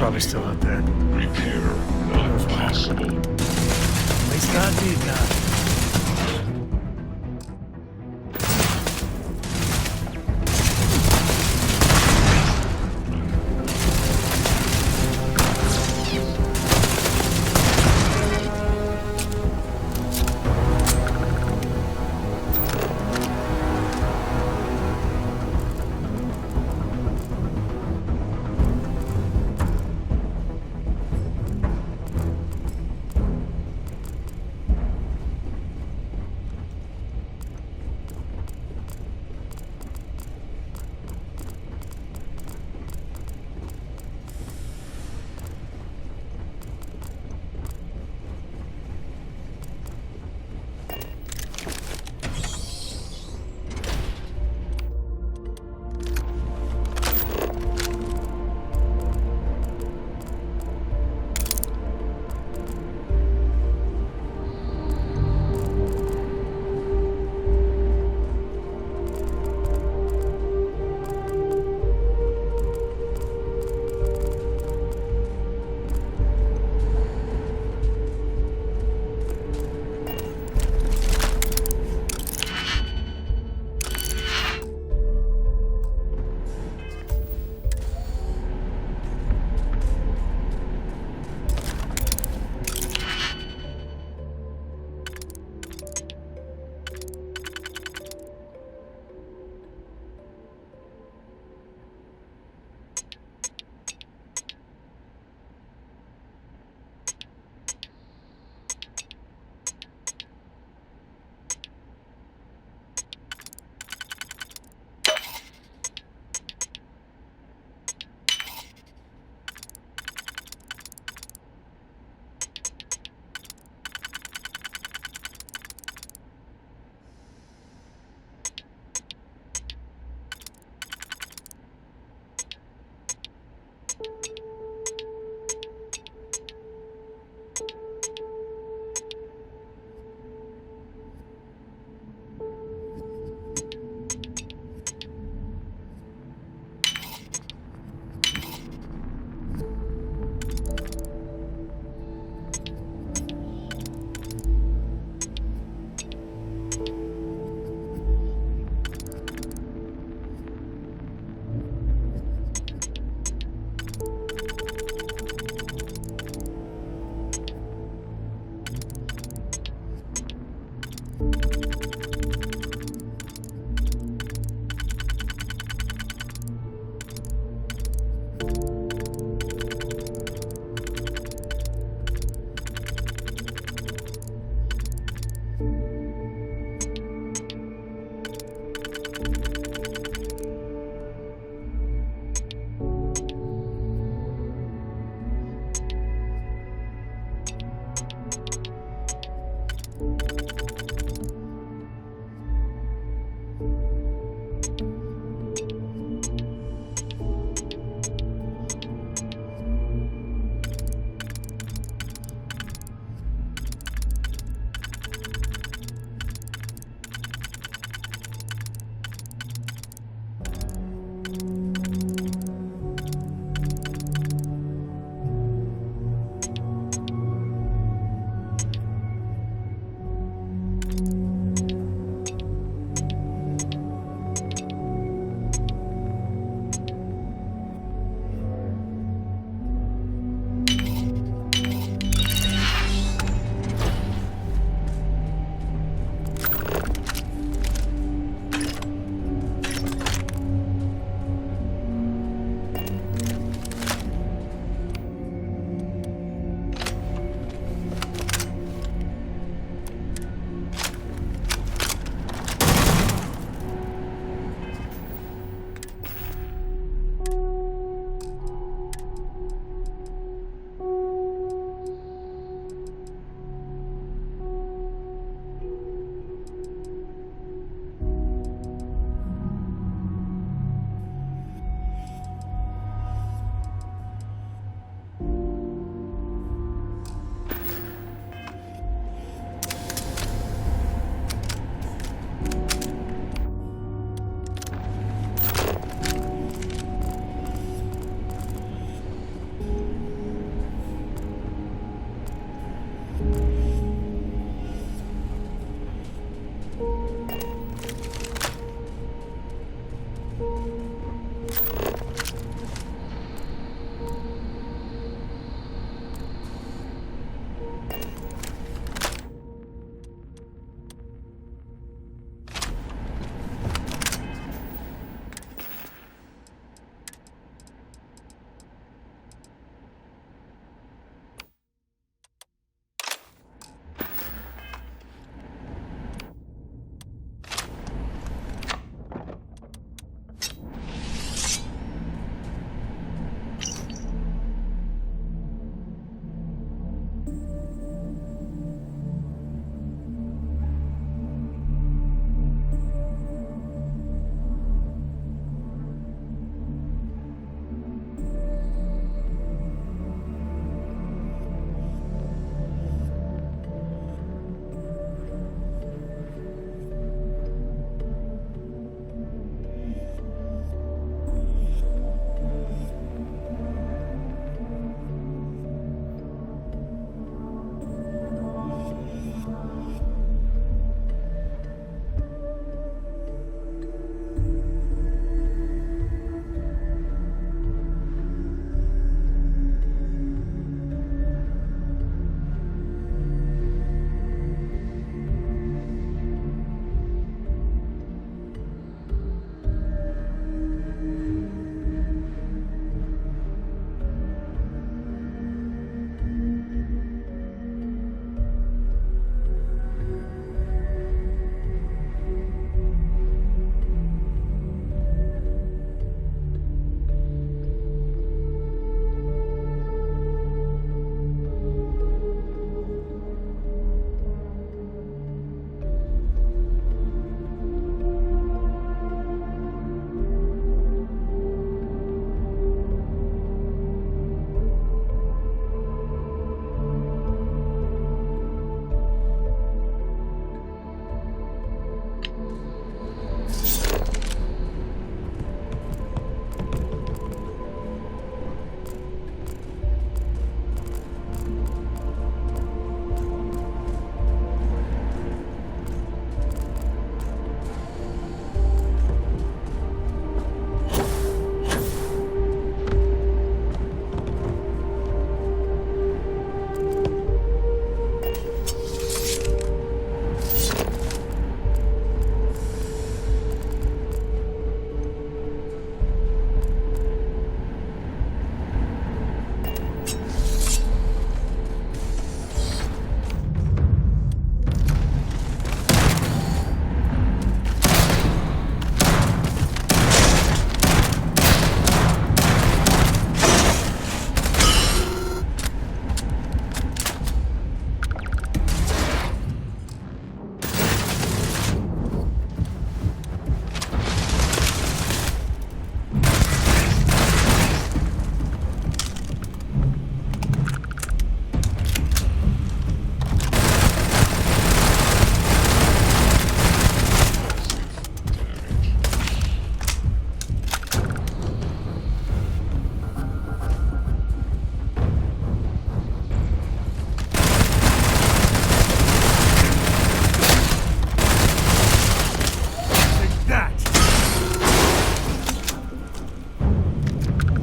probably still out there. Repair not possible. At least not deep now.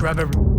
grab every...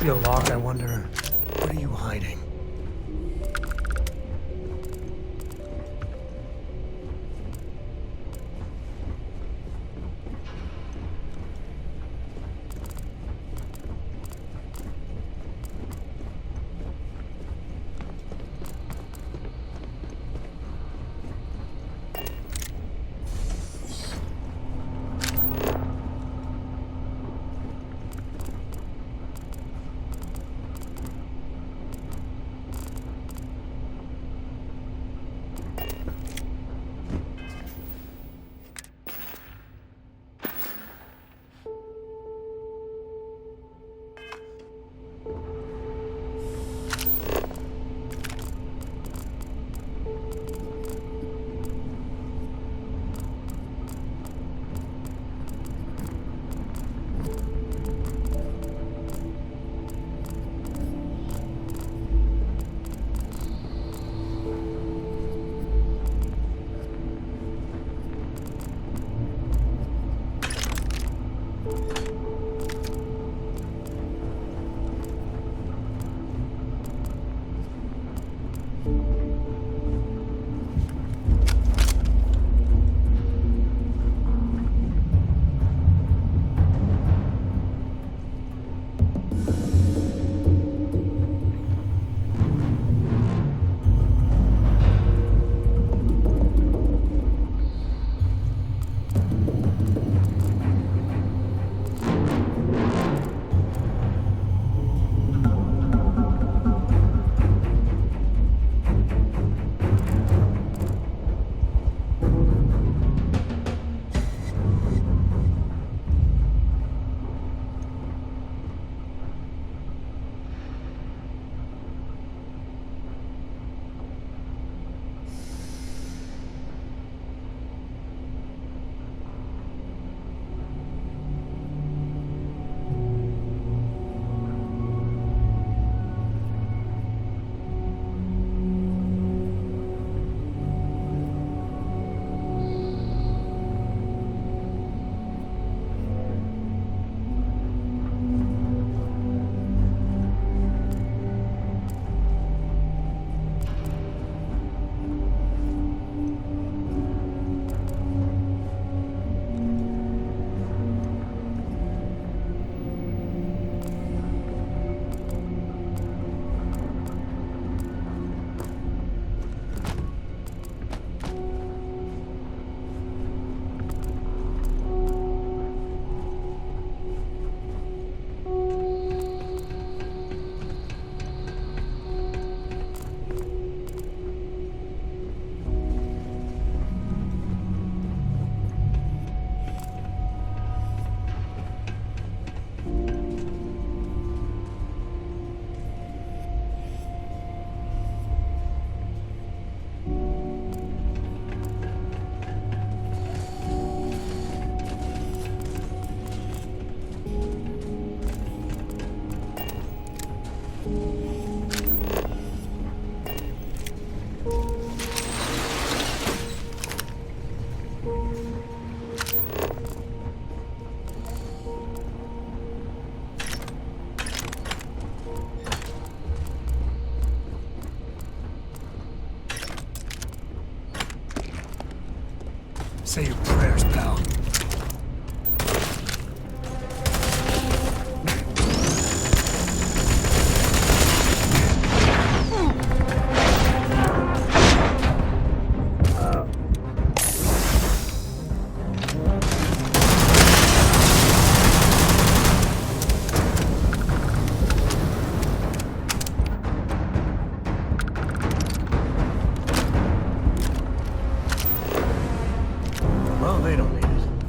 Yo, Locke, I wonder, what are you hiding? Say your prayers, pal. Well, they don't need it.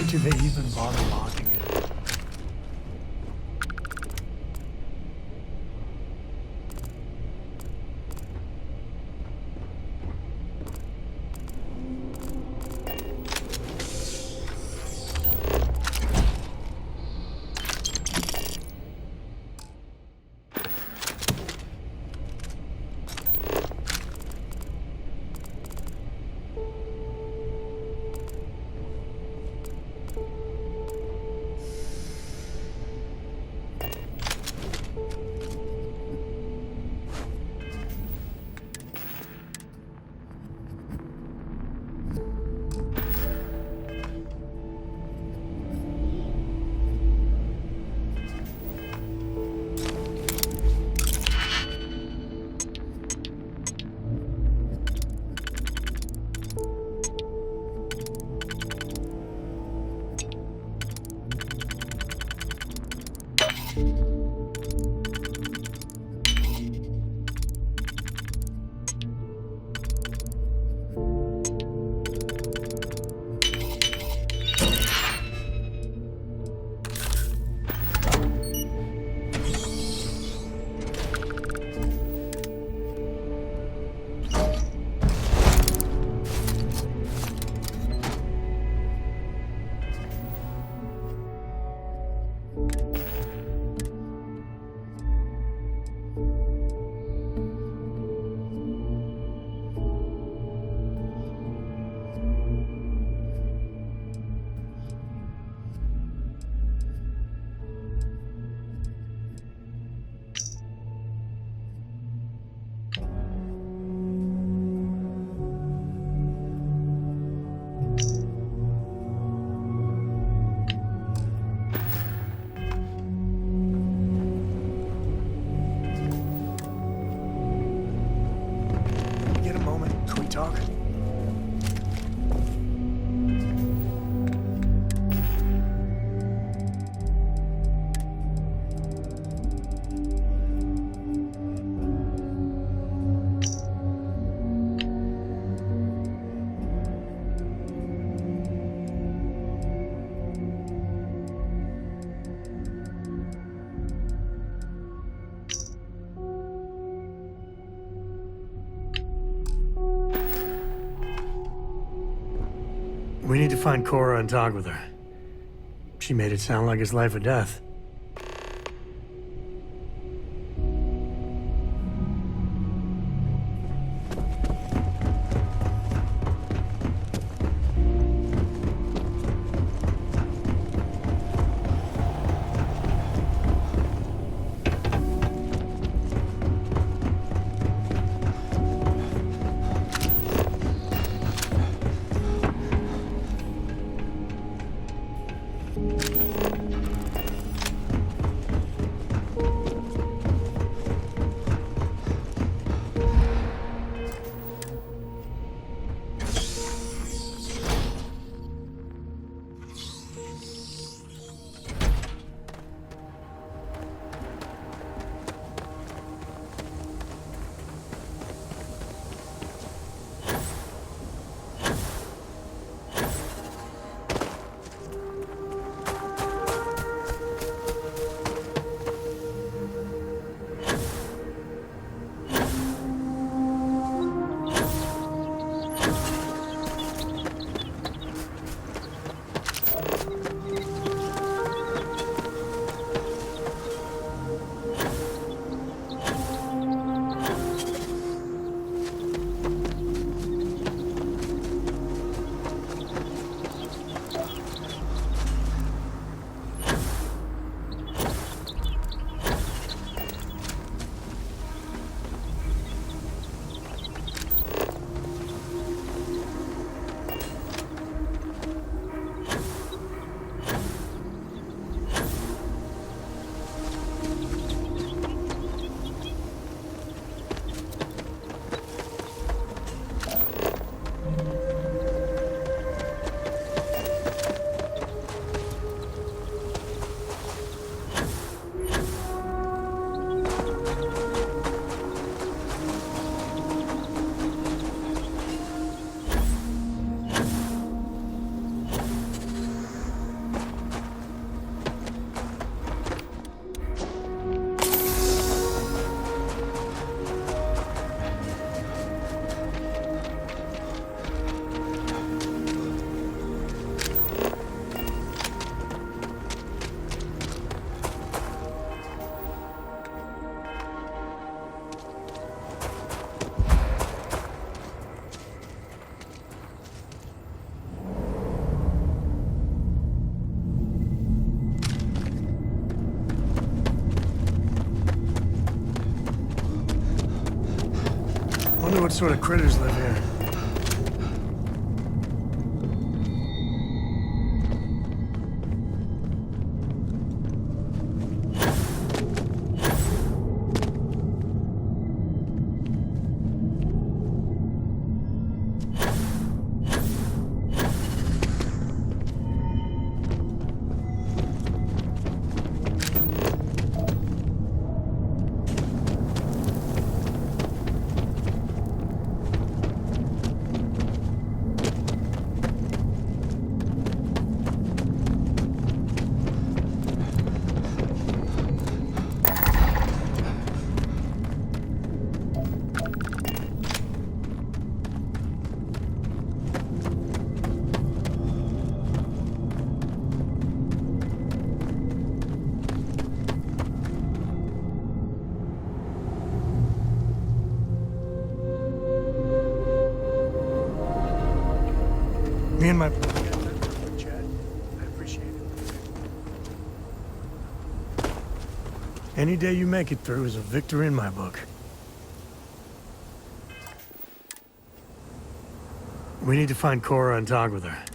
do they even bother locking it? Get a moment. Can we talk? We need to find Cora and talk with her. She made it sound like it's life or death. wonder what sort of critters live here. Me and my... I appreciate it. Any day you make it through is a victory in my book. We need to find Cora and talk with her.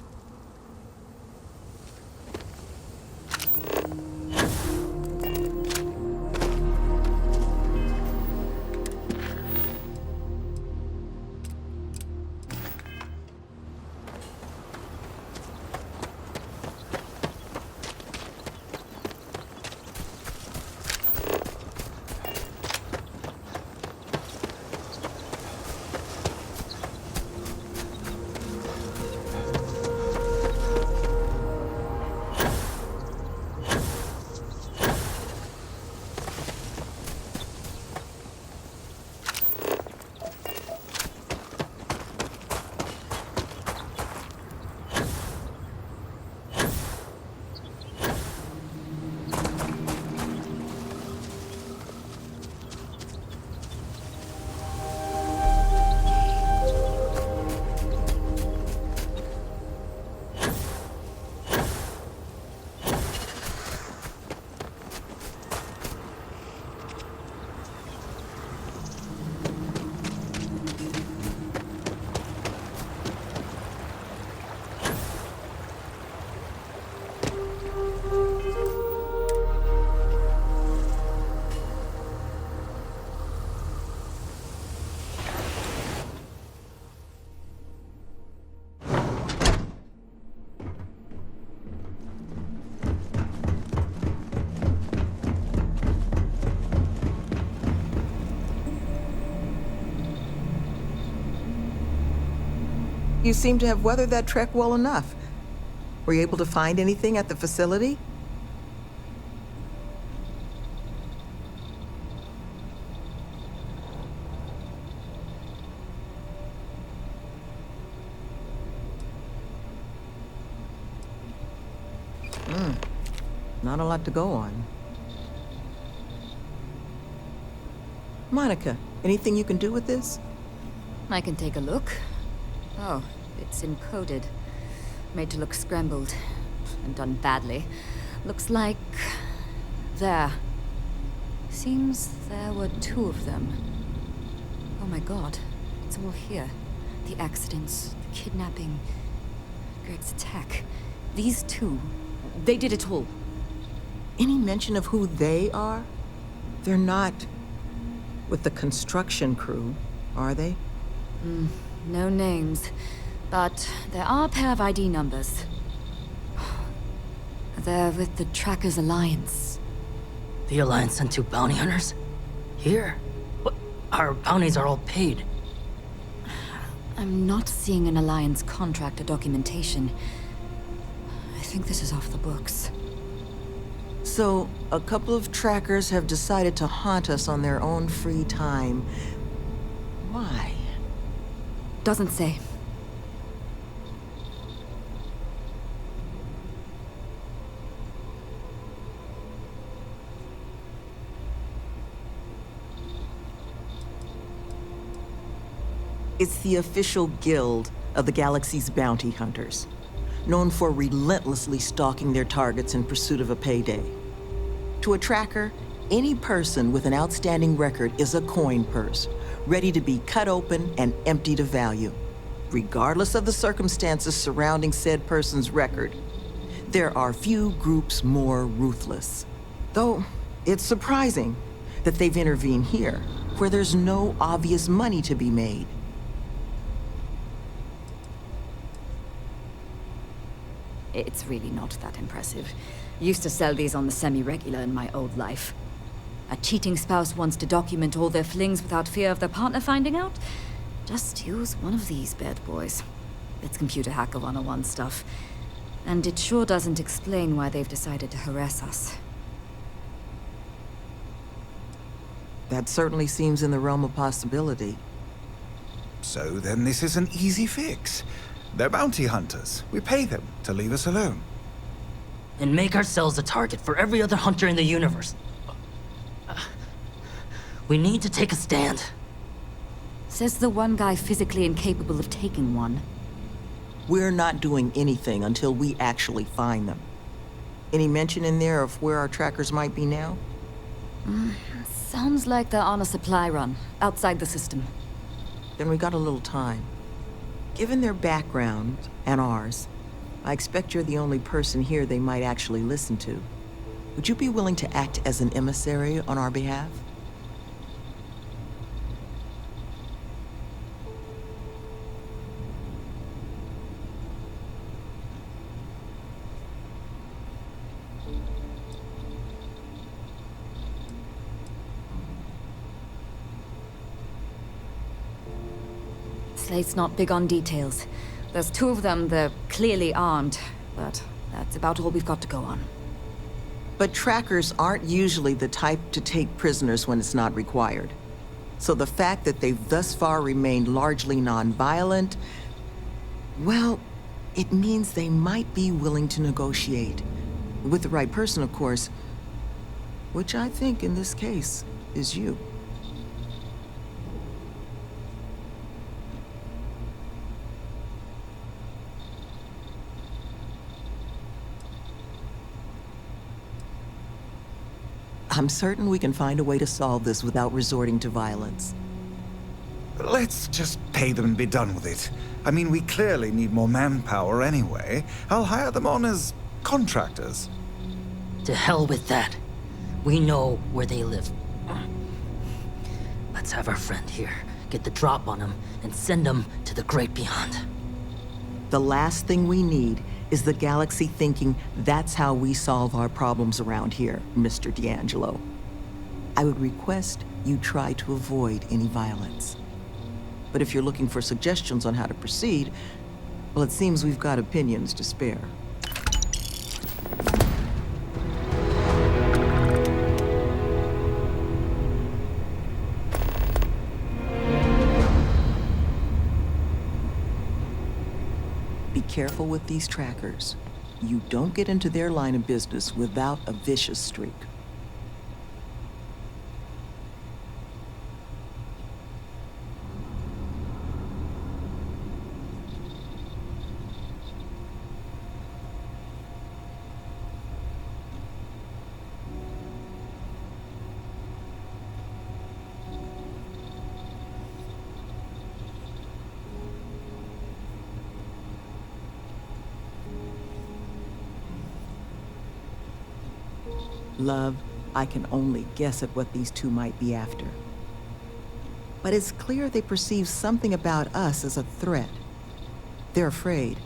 You seem to have weathered that trek well enough. Were you able to find anything at the facility? Not a lot to go on. Monica, anything you can do with this? I can take a look. Oh, it's encoded. Made to look scrambled. And done badly. Looks like... there. Seems there were two of them. Oh my god. It's all here. The accidents, the kidnapping, Greg's attack. These two, they did it all. Any mention of who they are? They're not with the construction crew, are they? No names, but there are a pair of ID numbers. They're with the Trackers Alliance. The Alliance sent two bounty hunters? Here? What? Our bounties are all paid. I'm not seeing an Alliance contract or documentation. I think this is off the books. So, a couple of trackers have decided to haunt us on their own free time. Why? Doesn't say. It's the official guild of the galaxy's bounty hunters, known for relentlessly stalking their targets in pursuit of a payday. To a tracker, any person with an outstanding record is a coin purse, ready to be cut open and emptied of value, regardless of the circumstances surrounding said person's record. There are few groups more ruthless. Though, it's surprising that they've intervened here, where there's no obvious money to be made. It's really not that impressive. Used to sell these on the semi-regular in my old life. A cheating spouse wants to document all their flings without fear of their partner finding out? Just use one of these bad boys. It's computer hacker 101 stuff. And it sure doesn't explain why they've decided to harass us. That certainly seems in the realm of possibility. So then this is an easy fix. They're bounty hunters. We pay them to leave us alone. And make ourselves a target for every other hunter in the universe. We need to take a stand. Says the one guy physically incapable of taking one. We're not doing anything until we actually find them. Any mention in there of where our trackers might be now? Sounds like they're on a supply run, outside the system. Then we got a little time. Given their background, and ours, I expect you're the only person here they might actually listen to. Would you be willing to act as an emissary on our behalf? Slate's not big on details. There's two of them, they're clearly armed, but that's about all we've got to go on. But trackers aren't usually the type to take prisoners when it's not required. So the fact that they've thus far remained largely non-violent, well, it means they might be willing to negotiate. With the right person, of course, which I think in this case is you. I'm certain we can find a way to solve this without resorting to violence. Let's just pay them and be done with it. I mean, we clearly need more manpower anyway. I'll hire them on as contractors. To hell with that. We know where they live. Let's have our friend here get the drop on them and send them to the great beyond. The last thing we need is the galaxy thinking that's how we solve our problems around here, Mr. D'Angelo. I would request you try to avoid any violence. But if you're looking for suggestions on how to proceed, well, it seems we've got opinions to spare. Be careful with these trackers. You don't get into their line of business without a vicious streak. Love, I can only guess at what these two might be after. But it's clear they perceive something about us as a threat. They're afraid.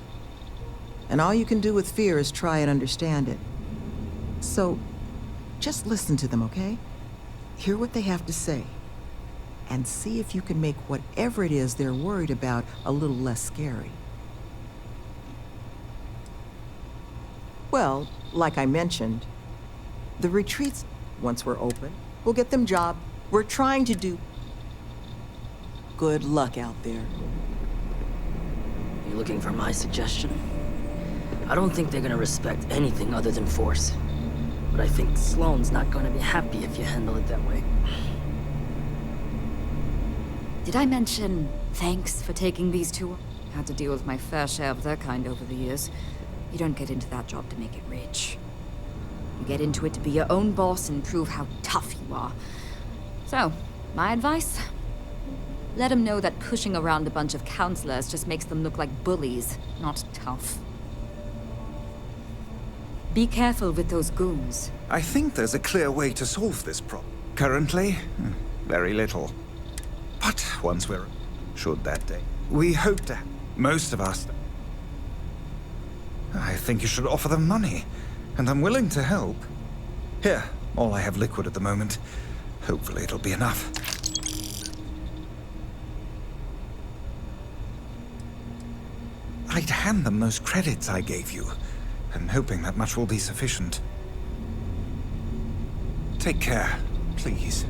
And all you can do with fear is try and understand it. So, just listen to them, okay? Hear what they have to say. And see if you can make whatever it is they're worried about a little less scary. Well, like I mentioned, the retreats, once we're open, we'll get them jobs. We're trying to do... Good luck out there. You looking for my suggestion? I don't think they're gonna respect anything other than force. But I think Sloane's not gonna be happy if you handle it that way. Did I mention thanks for taking these two? Had to deal with my fair share of their kind over the years. You don't get into that job to make it rich. You get into it to be your own boss and prove how tough you are. So, my advice? Let them know that pushing around a bunch of counselors just makes them look like bullies, not tough. Be careful with those goons. I think there's a clear way to solve this problem. Currently, very little. But once we're... should that day, we hope to... most of us... I think you should offer them money, and I'm willing to help. Here, all I have liquid at the moment. Hopefully it'll be enough. I'd hand them those credits I gave you. I'm hoping that much will be sufficient. Take care, please.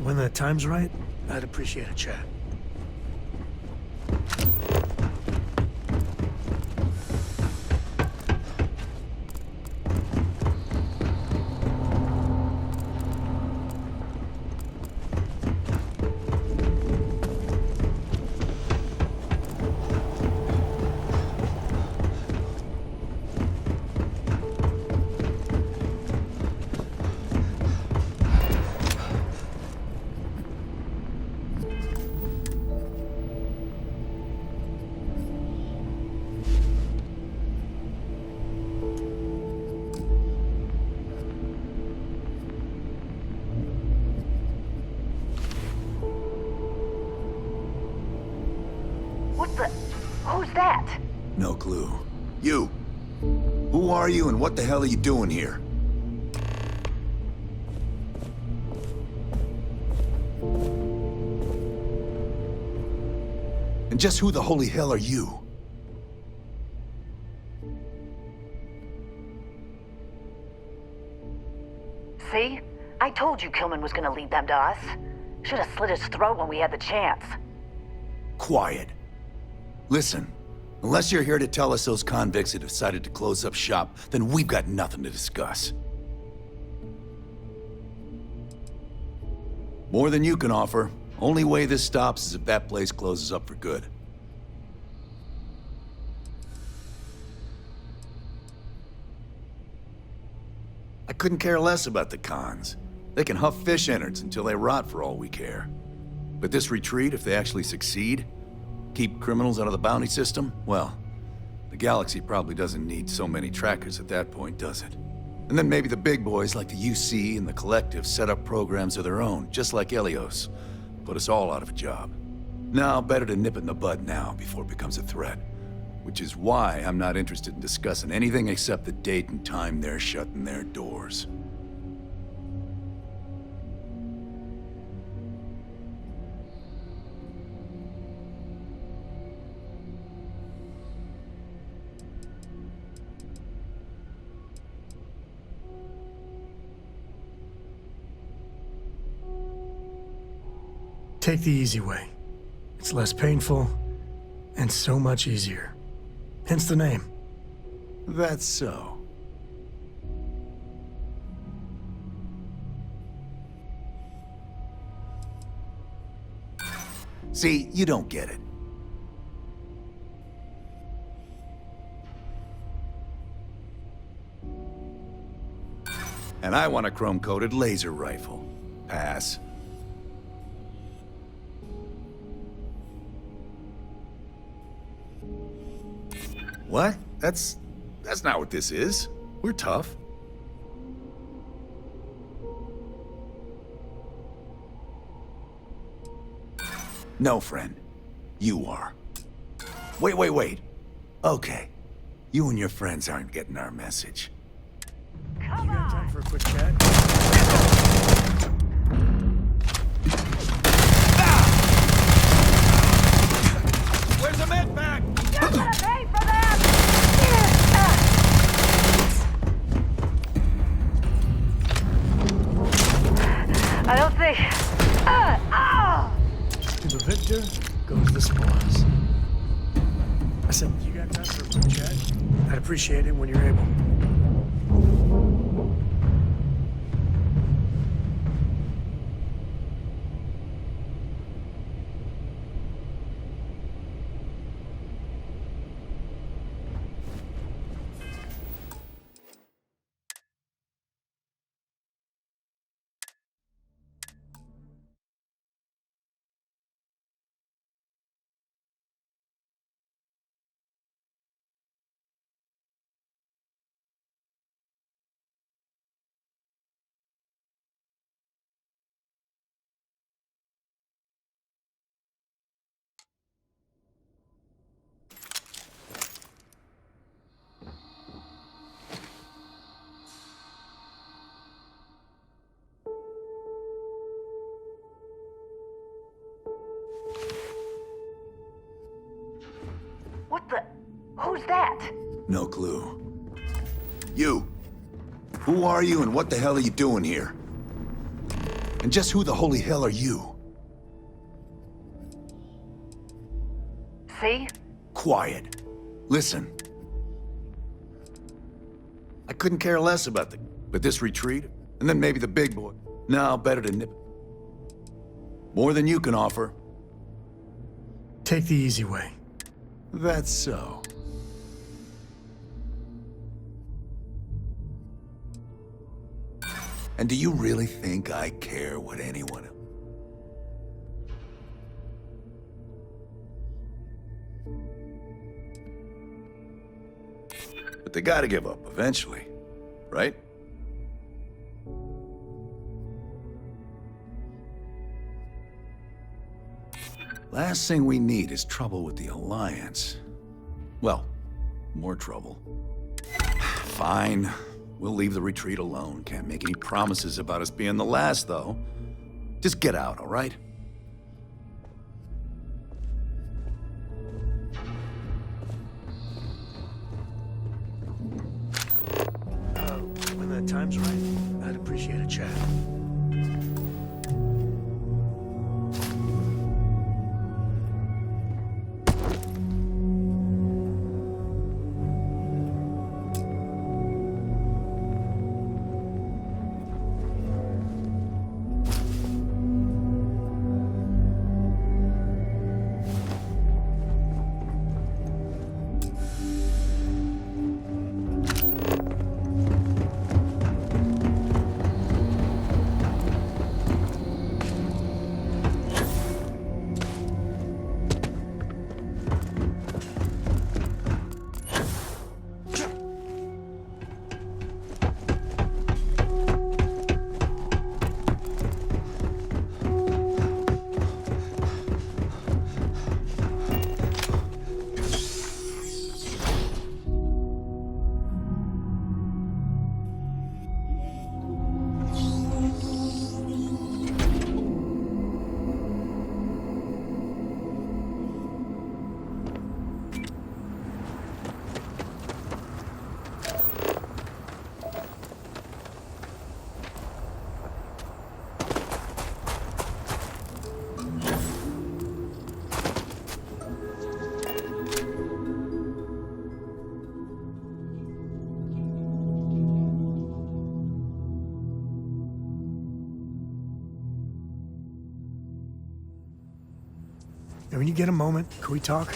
When the time's right, I'd appreciate a chat. What the? Who's that? No clue. You! Who are you and what the hell are you doing here? And just who the holy hell are you? See? I told you Kilman was gonna lead them to us. Should have slit his throat when we had the chance. Quiet. Listen, unless you're here to tell us those convicts have decided to close up shop, then we've got nothing to discuss. More than you can offer. Only way this stops is if that place closes up for good. I couldn't care less about the cons. They can huff fish innards until they rot for all we care. But this retreat, if they actually succeed, keep criminals out of the bounty system, well, the galaxy probably doesn't need so many trackers at that point, does it? And then maybe the big boys like the UC and the Collective set up programs of their own, just like Eleos. Put us all out of a job. Now, better to nip it in the bud now before it becomes a threat. Which is why I'm not interested in discussing anything except the date and time they're shutting their doors. Take the easy way. It's less painful and so much easier. Hence the name. That's so. See, you don't get it. And I want a chrome-coated laser rifle. Pass. What? That's not what this is. We're tough. No, friend. You are. Wait. Okay. You and your friends aren't getting our message. You got time for a quick chat? Where's the med pack? You're gonna pay for that! I don't think... To the victor goes the spoils. I said, you got time for a quick chat? I'd appreciate it when you're able. What the... Who's that? No clue. You! Who are you and what the hell are you doing here? And just who the holy hell are you? See? Quiet. Listen. I couldn't care less about but this retreat, and then maybe the big boy. Now, better to nip. More than you can offer. Take the easy way. That's so. And do you really think I care what anyone... But they gotta give up eventually, right? Last thing we need is trouble with the Alliance. Well, more trouble. Fine. We'll leave the retreat alone. Can't make any promises about us being the last, though. Just get out, all right? When the time's right, I'd appreciate a chat. And when you get a moment, can we talk?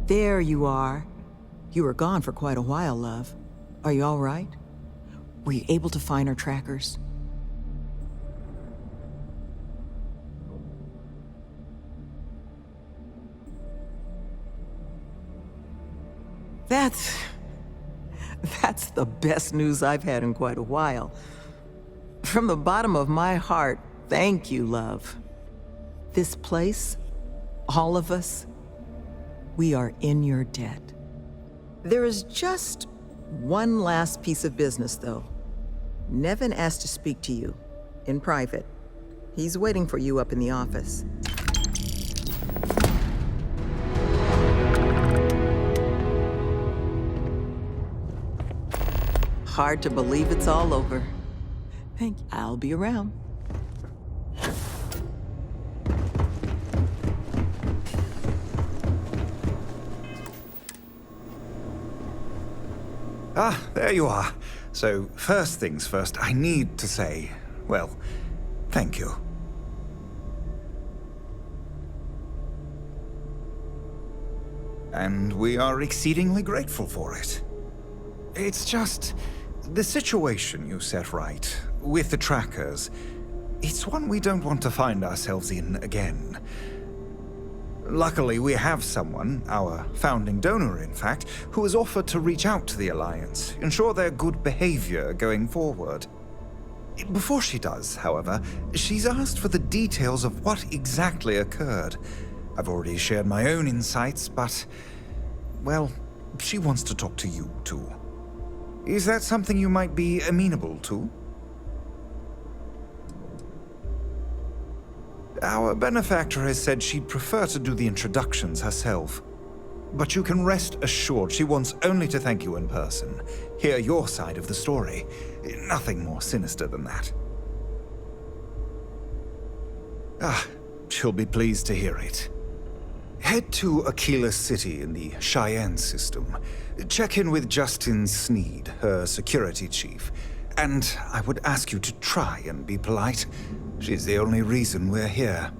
There you are. You were gone for quite a while, love. Are you all right? Were you able to find our trackers? That's the best news I've had in quite a while. From the bottom of my heart, thank you, love. This place, all of us, we are in your debt. There is just one last piece of business, though. Nevin asked to speak to you, in private. He's waiting for you up in the office. Hard to believe it's all over. Thank you. I'll be around. Ah, there you are. So, first things first, I need to say, well, thank you. And we are exceedingly grateful for it. It's just, the situation you set right, with the trackers, it's one we don't want to find ourselves in again. Luckily, we have someone, our founding donor in fact, who has offered to reach out to the Alliance, ensure their good behavior going forward. Before she does, however, she's asked for the details of what exactly occurred. I've already shared my own insights, but, well, she wants to talk to you too. Is that something you might be amenable to? Our benefactor has said she'd prefer to do the introductions herself. But you can rest assured she wants only to thank you in person, hear your side of the story. Nothing more sinister than that. Ah, she'll be pleased to hear it. Head to Aquila City in the Cheyenne system. Check in with Justin Sneed, her security chief. And I would ask you to try and be polite. She's the only reason we're here.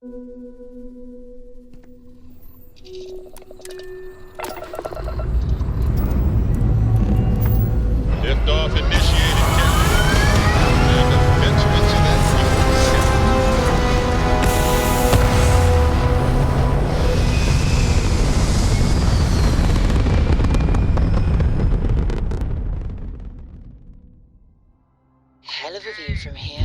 Liftoff initiated, Captain. And eventually to that Hell of a view from here.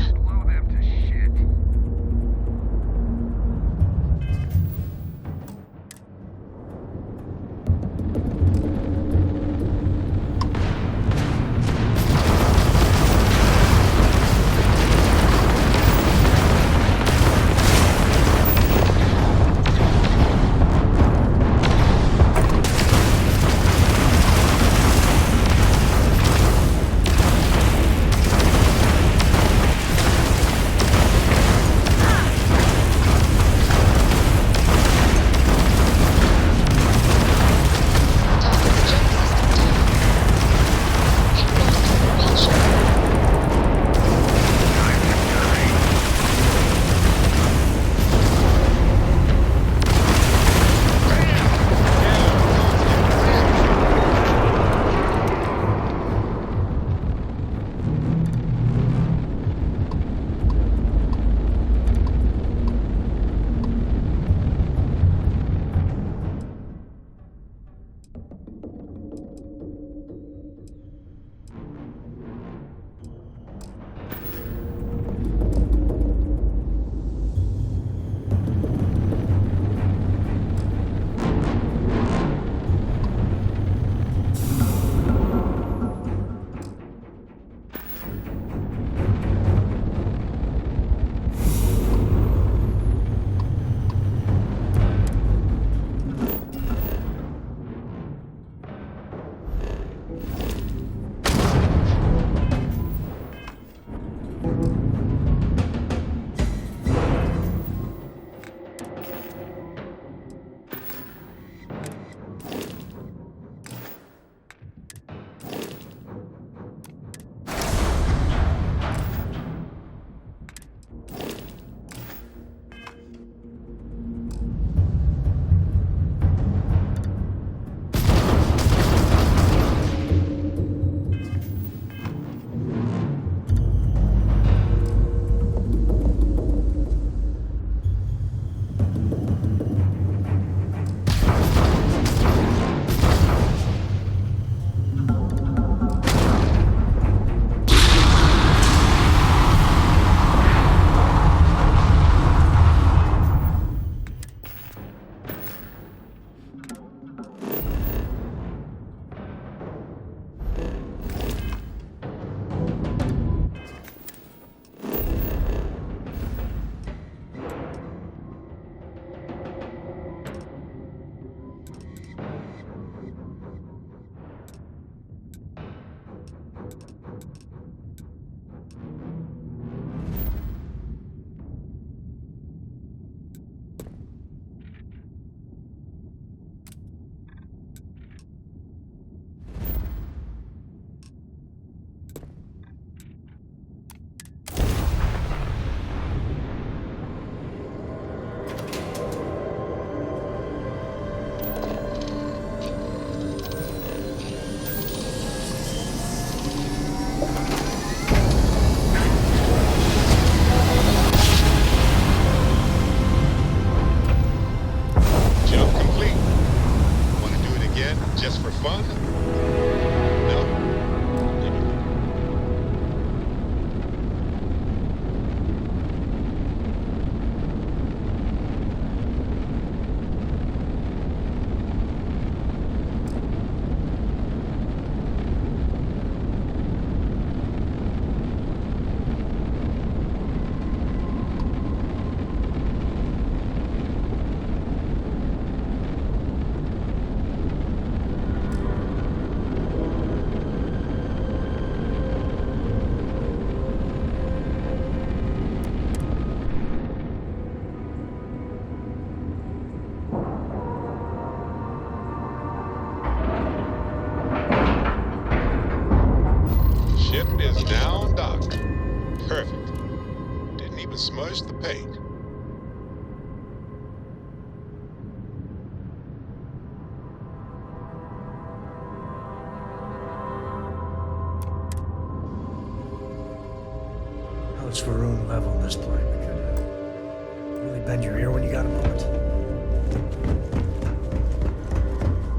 Bend your ear when you got a moment.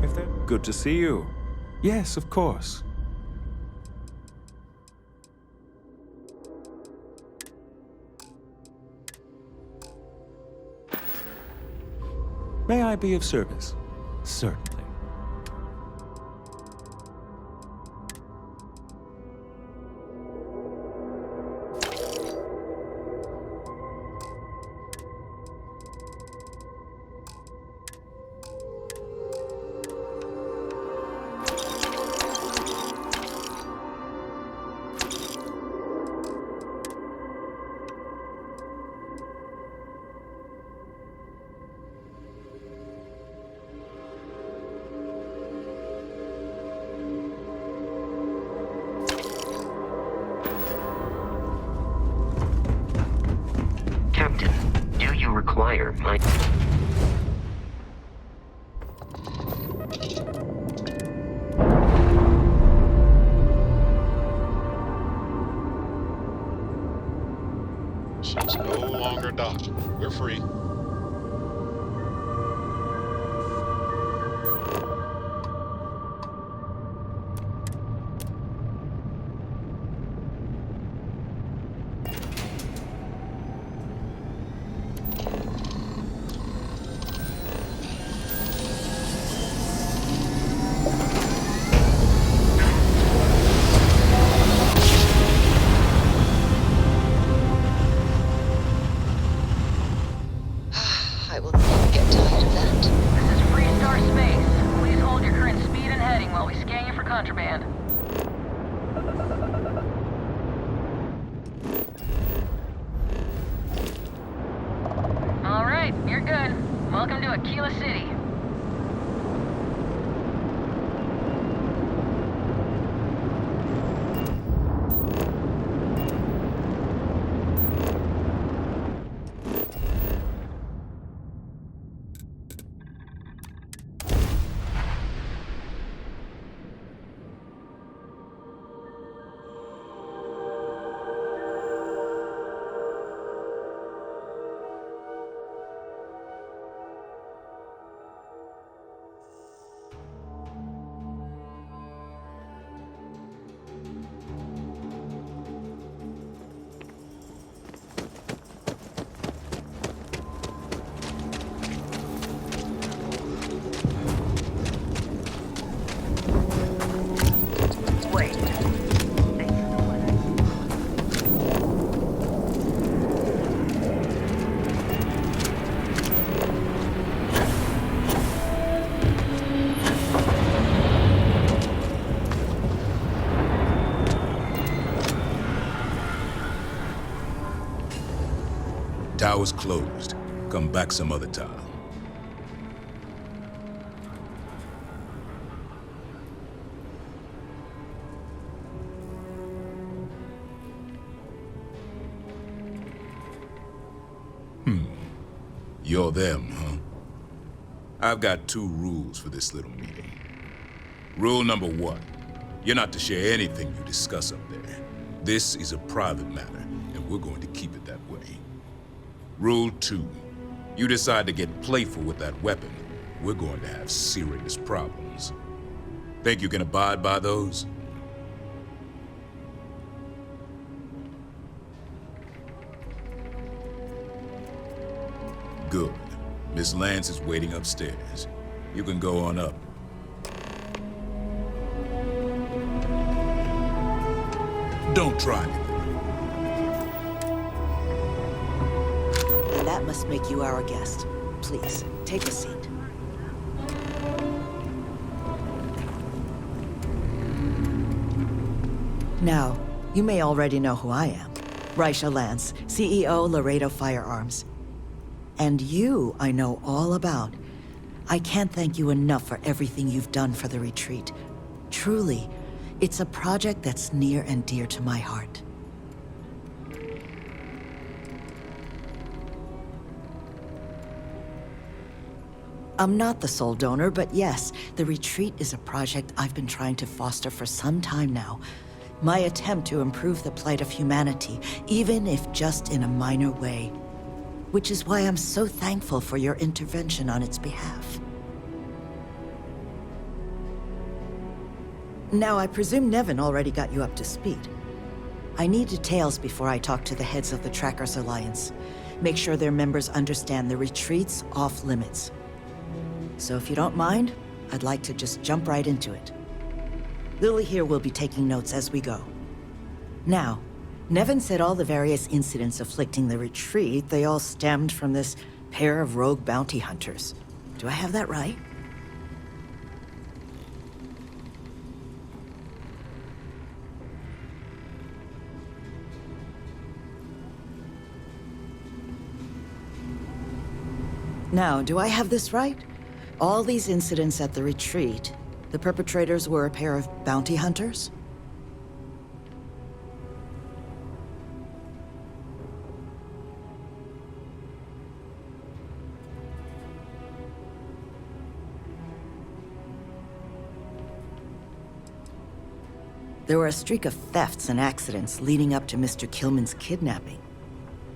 If they're good to see you. Yes, of course. May I be of service? Certainly. Captain, do you require my... She's no longer docked. We're free. I will never get tired of that. This is Freestar Space. Please hold your current speed and heading while we scan you for contraband. All right, you're good. Welcome to Aquila City. Tower's closed. Come back some other time. You're them, huh? I've got 2 rules for this little meeting. Rule number 1, you're not to share anything you discuss up there. This is a private matter, and we're going to keep it that way. Rule 2, you decide to get playful with that weapon, we're going to have serious problems. Think you can abide by those? Good. Miss Lance is waiting upstairs. You can go on up. Don't try anything. And that must make you our guest. Please, take a seat. Now, you may already know who I am. Raisha Lance, CEO, Laredo Firearms. And you, I know all about. I can't thank you enough for everything you've done for the retreat. Truly, it's a project that's near and dear to my heart. I'm not the sole donor, but yes, the retreat is a project I've been trying to foster for some time now. My attempt to improve the plight of humanity, even if just in a minor way. which is why I'm so thankful for your intervention on its behalf. Now, I presume Nevin already got you up to speed. I need details before I talk to the heads of the Trackers Alliance. Make sure their members understand the retreat's off limits. So if you don't mind, I'd like to just jump right into it. Lily here will be taking notes as we go. Now, Nevin said all the various incidents afflicting the retreat, they all stemmed from this pair of rogue bounty hunters. Do I have that right? Now, do I have this right? All these incidents at the retreat, the perpetrators were a pair of bounty hunters? There were a streak of thefts and accidents leading up to Mr. Killman's kidnapping.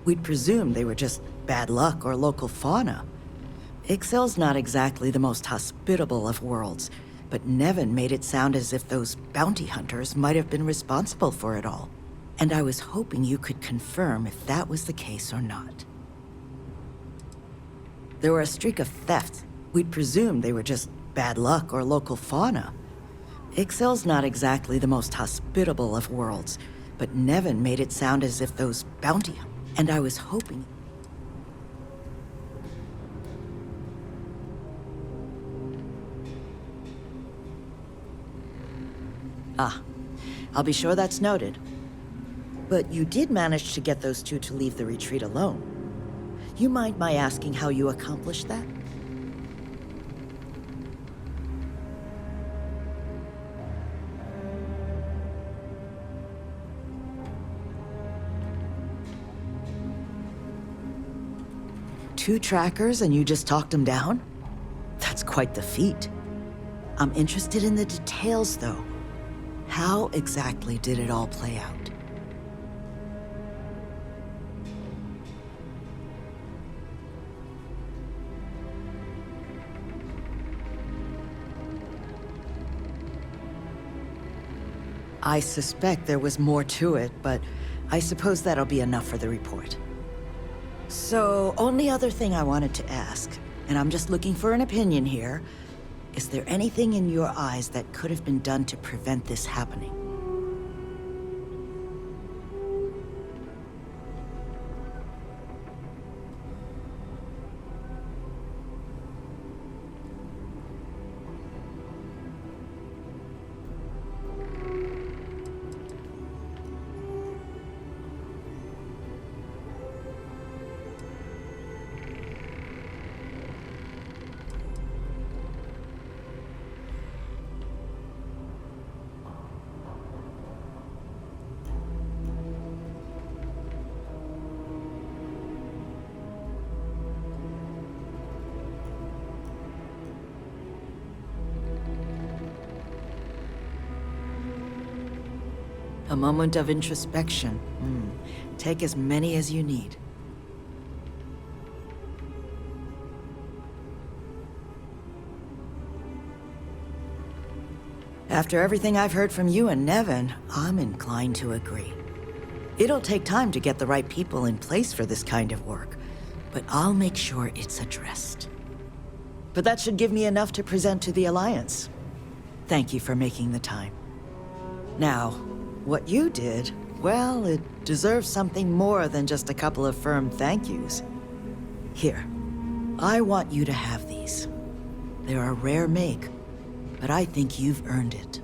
We'd presumed they were just bad luck or local fauna. Ixel's not exactly the most hospitable of worlds, but Nevin made it sound as if those bounty hunters might have been responsible for it all. And I was hoping you could confirm if that was the case or not. There were a streak of thefts. We'd presumed they were just bad luck or local fauna. Ixel's not exactly the most hospitable of worlds, but Nevin made it sound as if those bounty... And I was hoping... Ah, I'll be sure that's noted. But you did manage to get those two to leave the retreat alone. You mind my asking how you accomplished that? Two trackers and you just talked them down? That's quite the feat. I'm interested in the details, though. How exactly did it all play out? I suspect there was more to it, but I suppose that'll be enough for the report. So, only other thing I wanted to ask, and I'm just looking for an opinion here, is there anything in your eyes that could have been done to prevent this happening? A moment of introspection. Take as many as you need. After everything I've heard from you and Nevin, I'm inclined to agree. It'll take time to get the right people in place for this kind of work, but I'll make sure it's addressed. But that should give me enough to present to the Alliance. Thank you for making the time. Now, what you did, well, it deserves something more than just a couple of firm thank yous. Here, I want you to have these. They're a rare make, but I think you've earned it.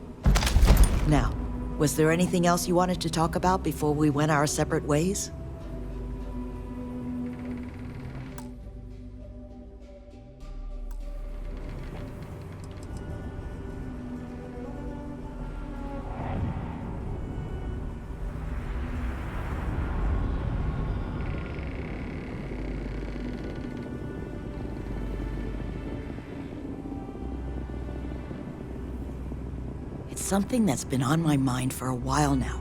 Now, was there anything else you wanted to talk about before we went our separate ways? Something that's been on my mind for a while now.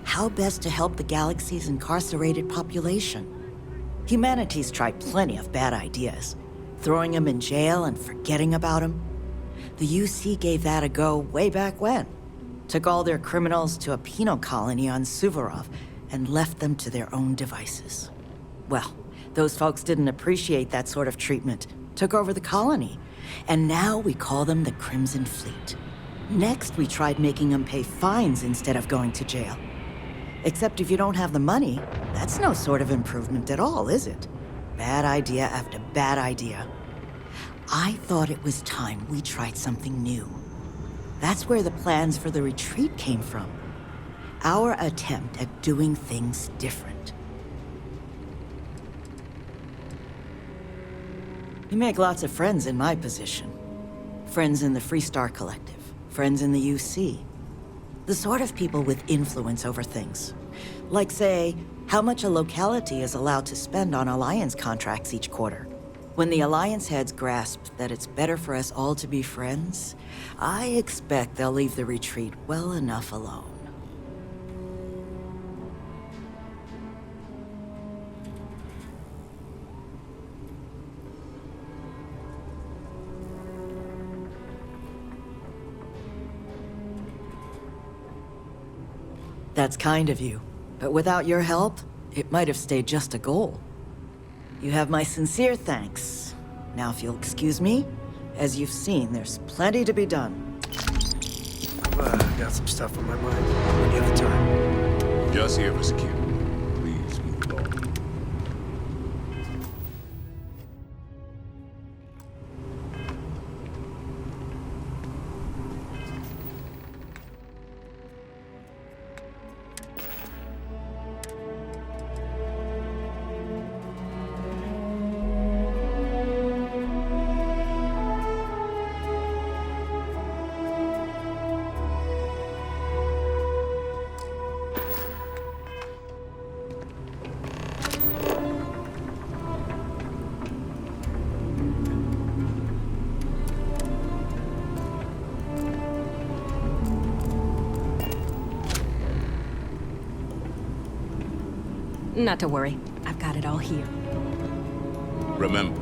How best to help the galaxy's incarcerated population. Humanity's tried plenty of bad ideas. Throwing them in jail and forgetting about them. The UC gave that a go way back when. Took all their criminals to a penal colony on Suvorov and left them to their own devices. Well, those folks didn't appreciate that sort of treatment. Took over the colony. And now we call them the Crimson Fleet. Next, we tried making them pay fines instead of going to jail. Except if you don't have the money, that's no sort of improvement at all, is it? Bad idea after bad idea. I thought it was time we tried something new. That's where the plans for the retreat came from. Our attempt at doing things different. You make lots of friends in my position. Friends in the Freestar Collective, friends in the UC. The sort of people with influence over things. Like, say, how much a locality is allowed to spend on Alliance contracts each quarter. When the Alliance heads grasp that it's better for us all to be friends, I expect they'll leave the retreat well enough alone. That's kind of you. But without your help, it might have stayed just a goal. You have my sincere thanks. Now if you'll excuse me, as you've seen, there's plenty to be done. I've got some stuff on my mind. When you have the time. Just here for security. Please move along. Not to worry. I've got it all here. Remember,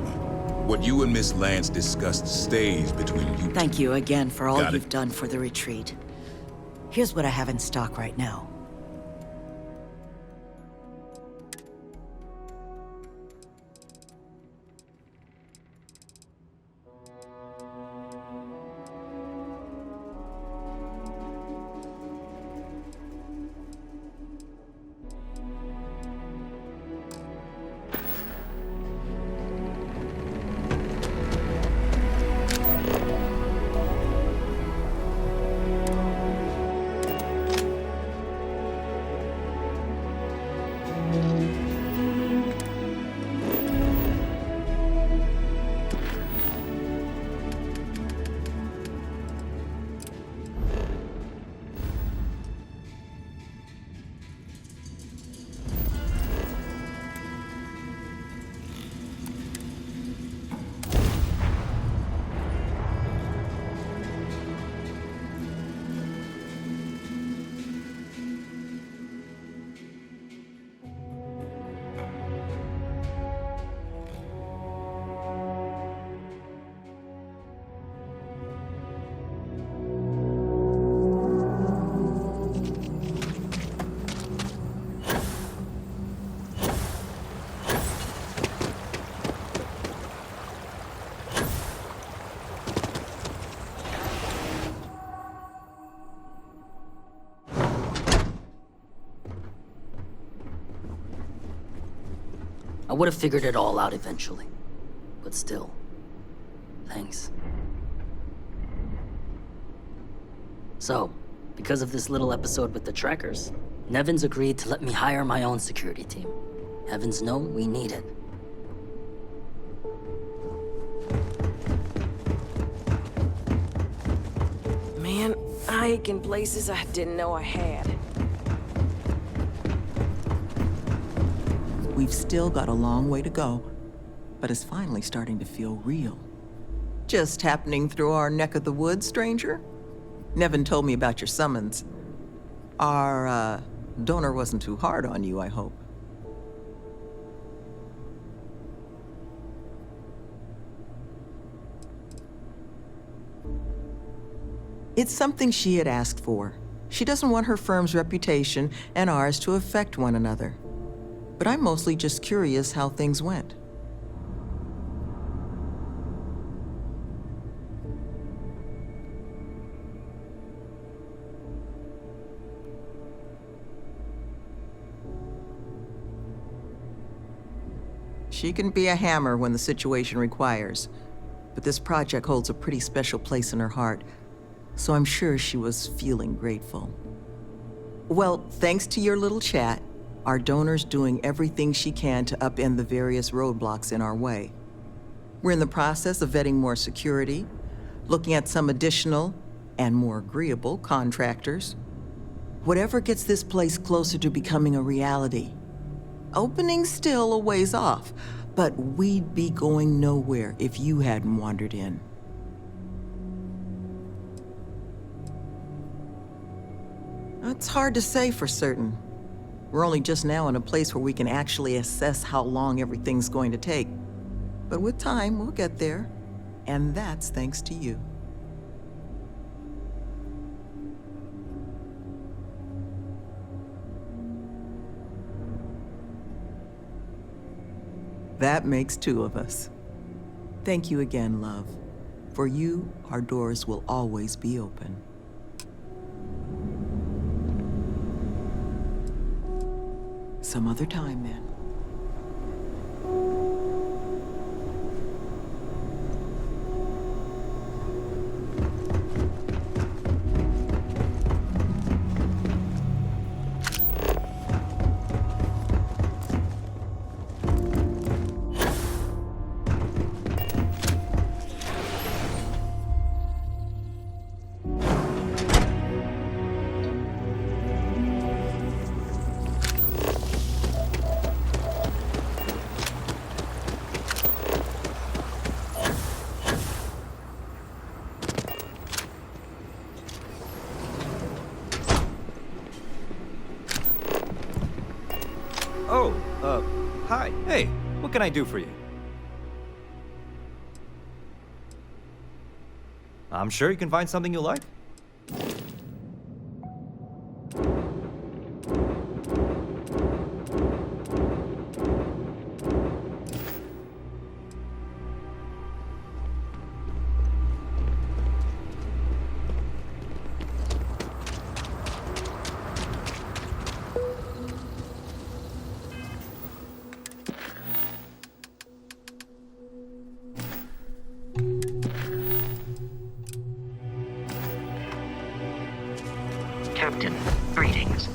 what you and Miss Lance discussed stays between you two. Thank you again for all Got you've it. done for the retreat. Here's what I have in stock right now. I would have figured it all out eventually. But still, thanks. So, because of this little episode with the trackers, Nevin's agreed to let me hire my own security team. Heavens know we need it. Man, I ache in places I didn't know I had. We've still got a long way to go, but it's finally starting to feel real. Just happening through our neck of the woods, stranger? Nevin told me about your summons. Our, donor wasn't too hard on you, I hope. It's something she had asked for. She doesn't want her firm's reputation and ours to affect one another. But I'm mostly just curious how things went. She can be a hammer when the situation requires, but this project holds a pretty special place in her heart, so I'm sure she was feeling grateful. Well, thanks to your little chat, our donor's doing everything she can to upend the various roadblocks in our way. We're in the process of vetting more security, looking at some additional and more agreeable contractors. Whatever gets this place closer to becoming a reality. Opening's still a ways off, but we'd be going nowhere if you hadn't wandered in. It's hard to say for certain. We're only just now in a place where we can actually assess how long everything's going to take. But with time, we'll get there. And that's thanks to you. That makes two of us. Thank you again, love. For you, our doors will always be open. Some other time, then. Hi. Hey, what can I do for you? I'm sure you can find something you like. Captain, greetings.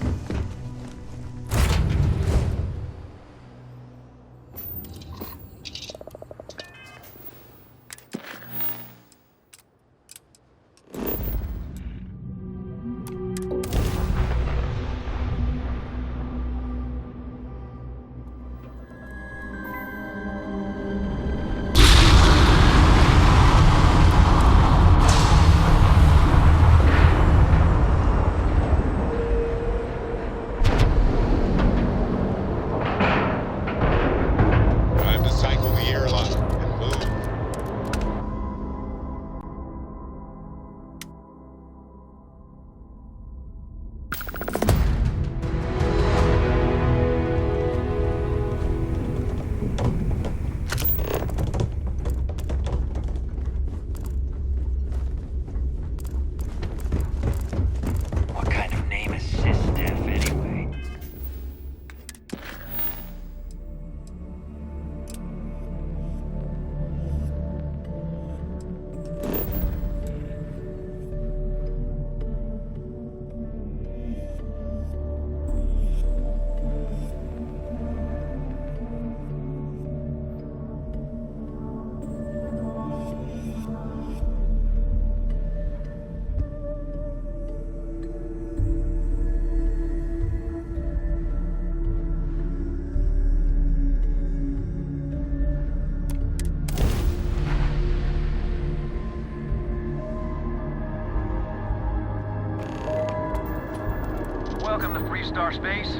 Welcome to Free Star Space.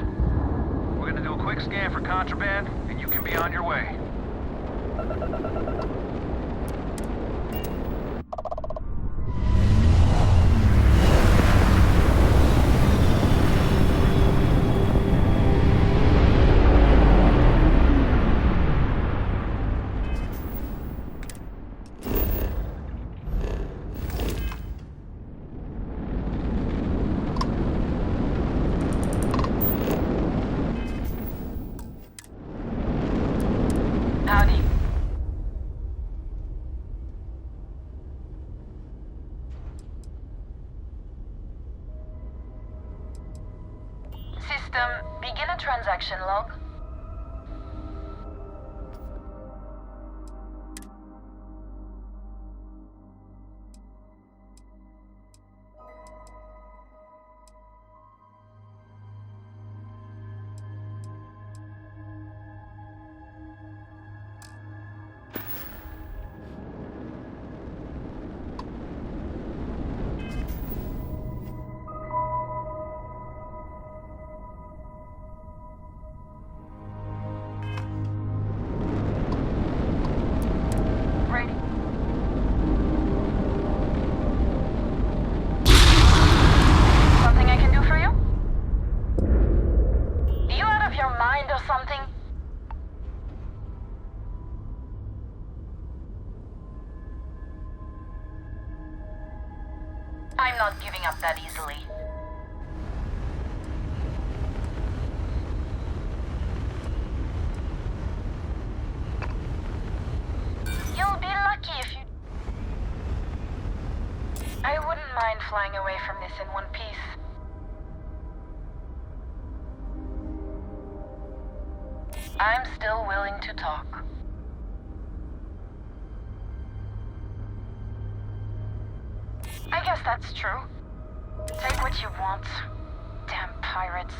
We're gonna do a quick scan for contraband, and you can be on your way. Begin a transaction log. I'm not giving up that easily. You'll be lucky if you... I wouldn't mind flying away from this in one piece. I'm still willing to talk. I guess that's true. Take what you want. Damn pirates.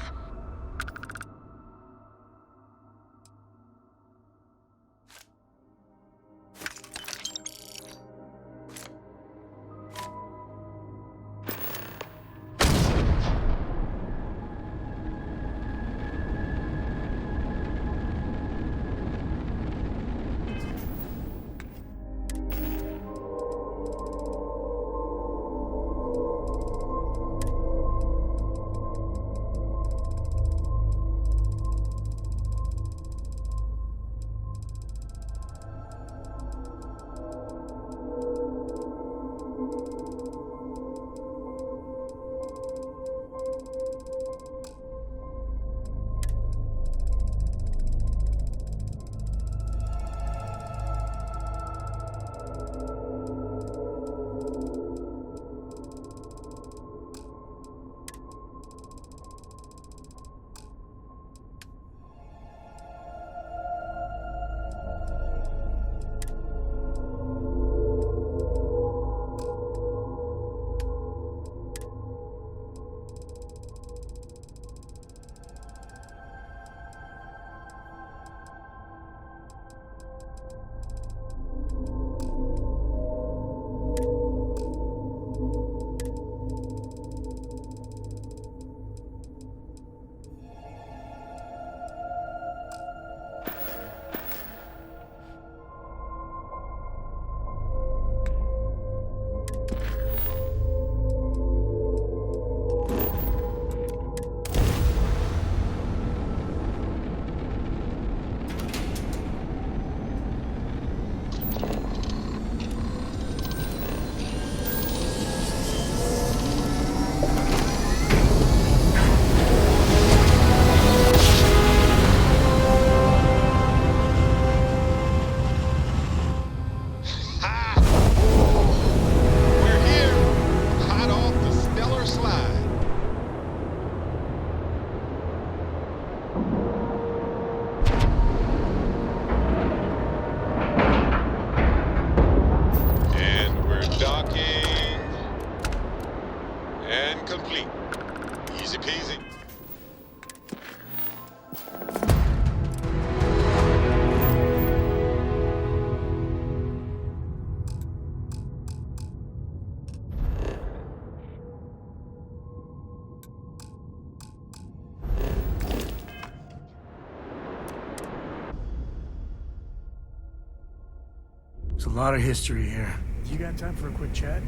There's a lot of history here. You got time for a quick chat?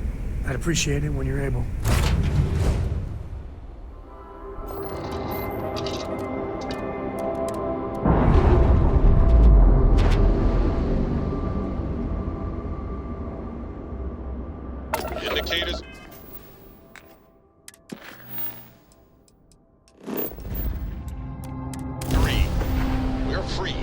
I'd appreciate it when you're able. Indicators. We're free.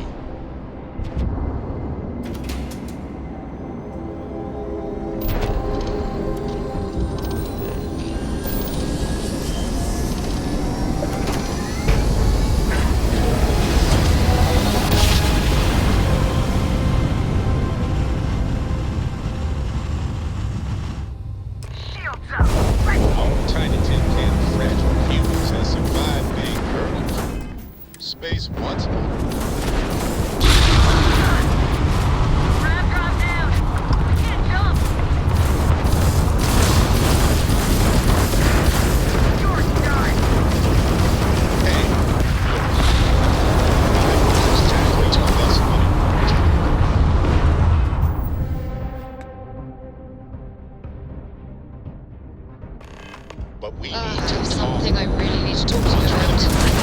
but we need I to have talk. something I really need to talk to you about.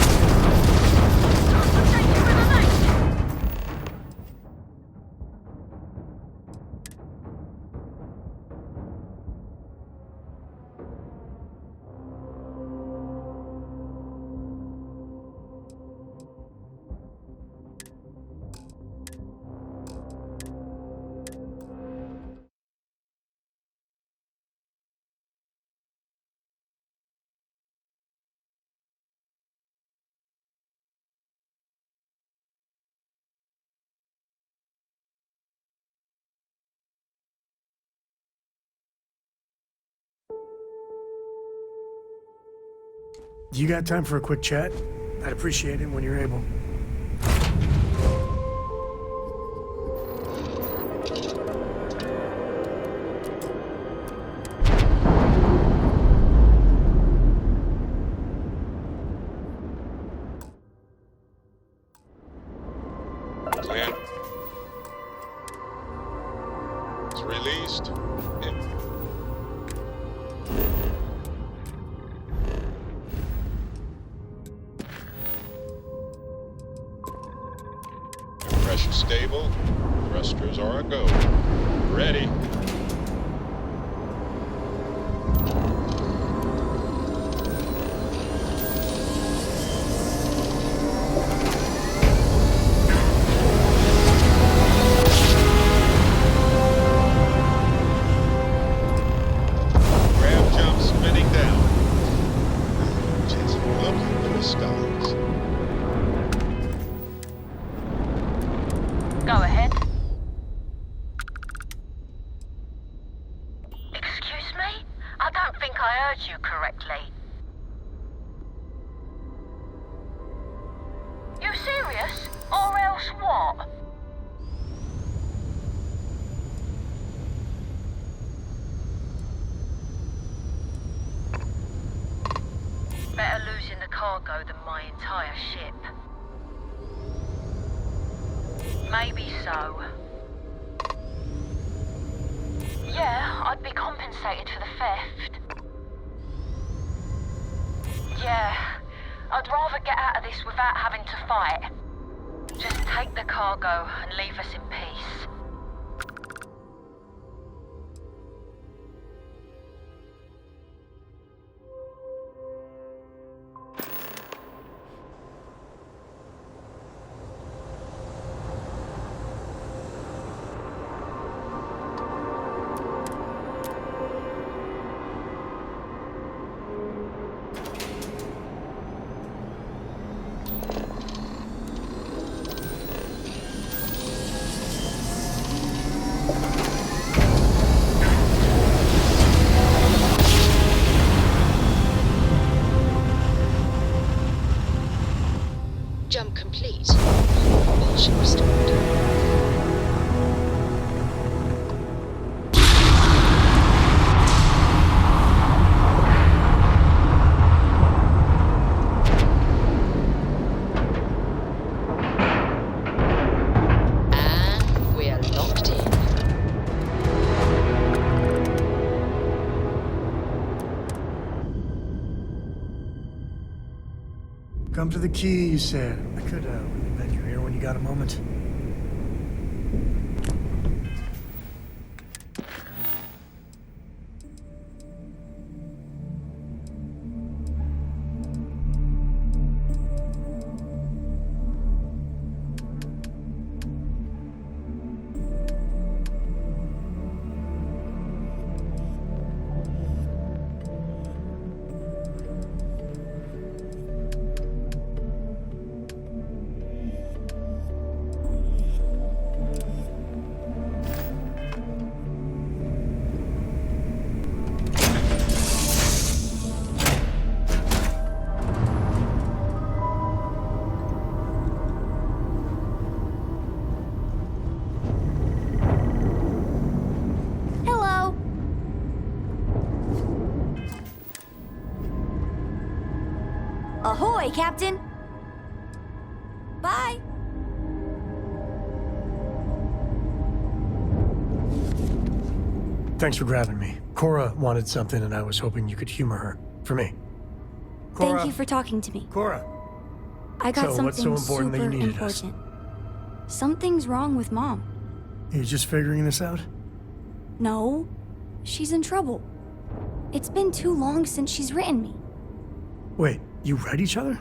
You got time for a quick chat? I'd appreciate it when you're able. Clear. It's released. Pressure stable. Thrusters are a go. Ready. Grab jump spinning down. Just look at the skies. Go ahead. Excuse me? I don't think I heard you correctly. You serious? Or else what? Better losing the cargo than my entire ship. Maybe so. Yeah, I'd be compensated for the theft. Yeah, I'd rather get out of this without having to fight. Just take the cargo and leave us in peace. Jump complete. Propulsion restored. And we're locked in. Come to the key, you said. I could, bend your ear when you got a moment. Ahoy, Captain! Bye! Thanks for grabbing me. Cora wanted something, and I was hoping you could humor her. For me. Cora. Thank you for talking to me. Cora. I got So, what's something so important that super you needed us? important. Something's wrong with Mom. You just figuring this out? No, she's in trouble. It's been too long since she's written me. Wait, you read each other?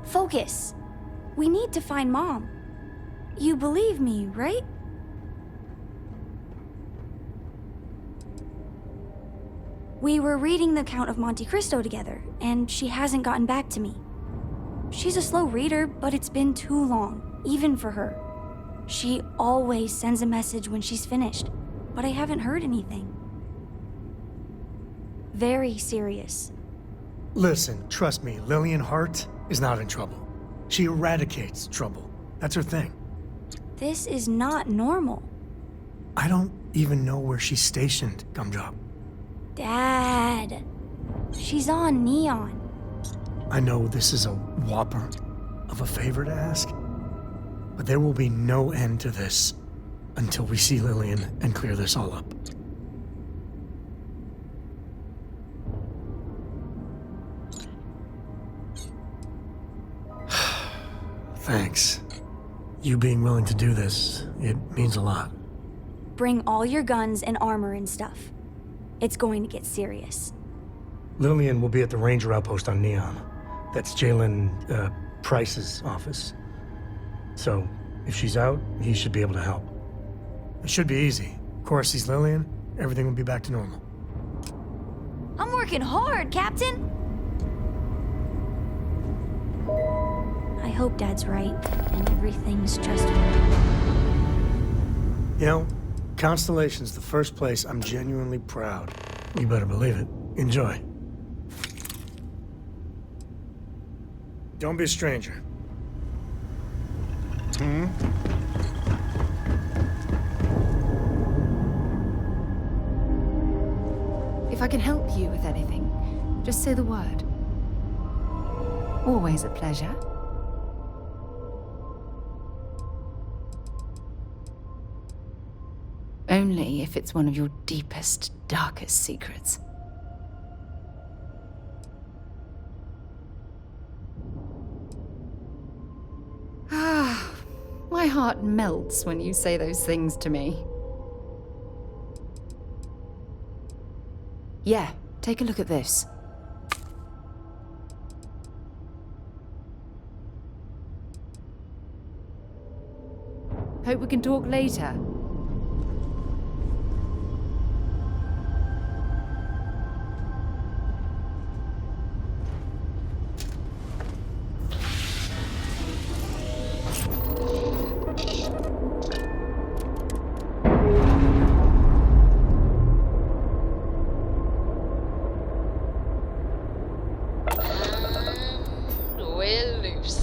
Focus. We need to find Mom. You believe me, right? We were reading the Count of Monte Cristo together, and she hasn't gotten back to me. She's a slow reader, but it's been too long, even for her. She always sends a message when she's finished, but I haven't heard anything. Very serious. Listen, trust me, Lillian Hart is not in trouble. She eradicates trouble. That's her thing. This is not normal. I don't even know where she's stationed, Gumdrop. Dad. She's on Neon. I know this is a whopper of a favor to ask, but there will be no end to this until we see Lillian and clear this all up. Thanks. You being willing to do this, it means a lot. Bring all your guns and armor and stuff. It's going to get serious. Lillian will be at the Ranger outpost on Neon. That's Jalen, Price's office. So, if she's out, he should be able to help. It should be easy. Of course, he's Lillian. Everything will be back to normal. I'm working hard, Captain! I hope Dad's right, and everything's just You know, Constellation's the first place I'm genuinely proud. You better believe it. Enjoy. Don't be a stranger. If I can help you with anything, just say the word. Always a pleasure. Only if it's one of your deepest, darkest secrets. Ah, my heart melts when you say those things to me. Yeah, take a look at this. Hope we can talk later. We're loose.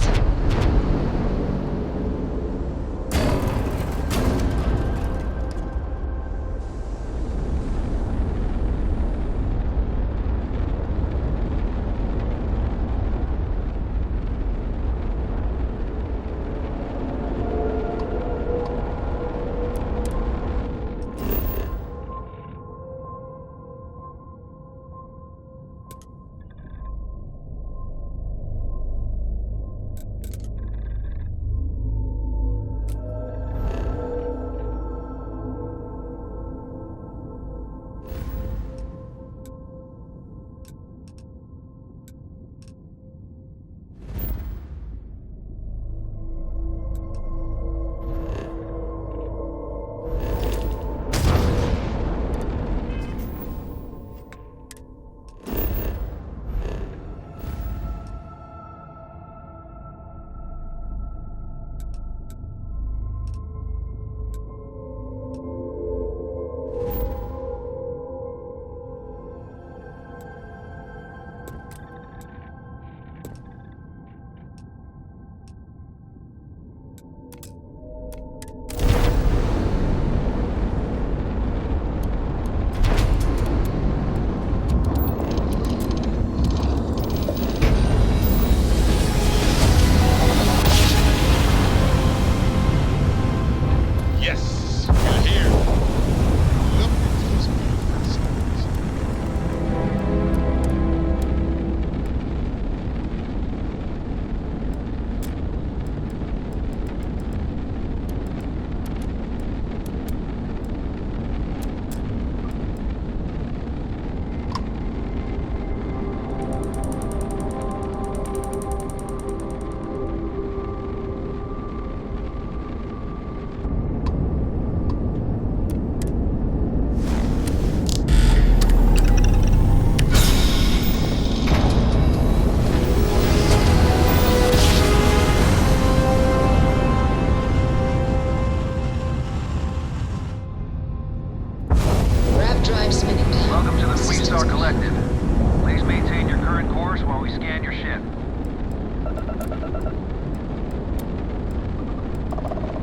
Drive spinning down. Welcome to the Systems Freestar command. Collective. Please maintain your current course while we scan your ship.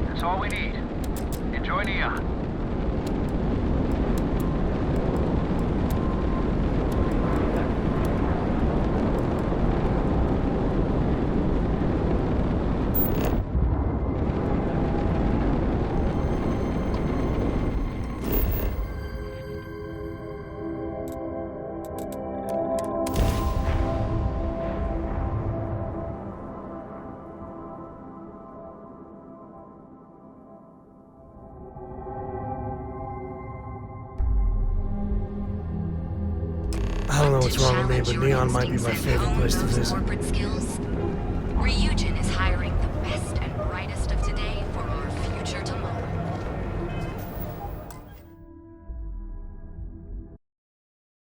That's all we need. Enjoy Neon. I don't know what's wrong with me, but Neon might be my favorite place to visit. Corporate skills. Ryujin is hiring the best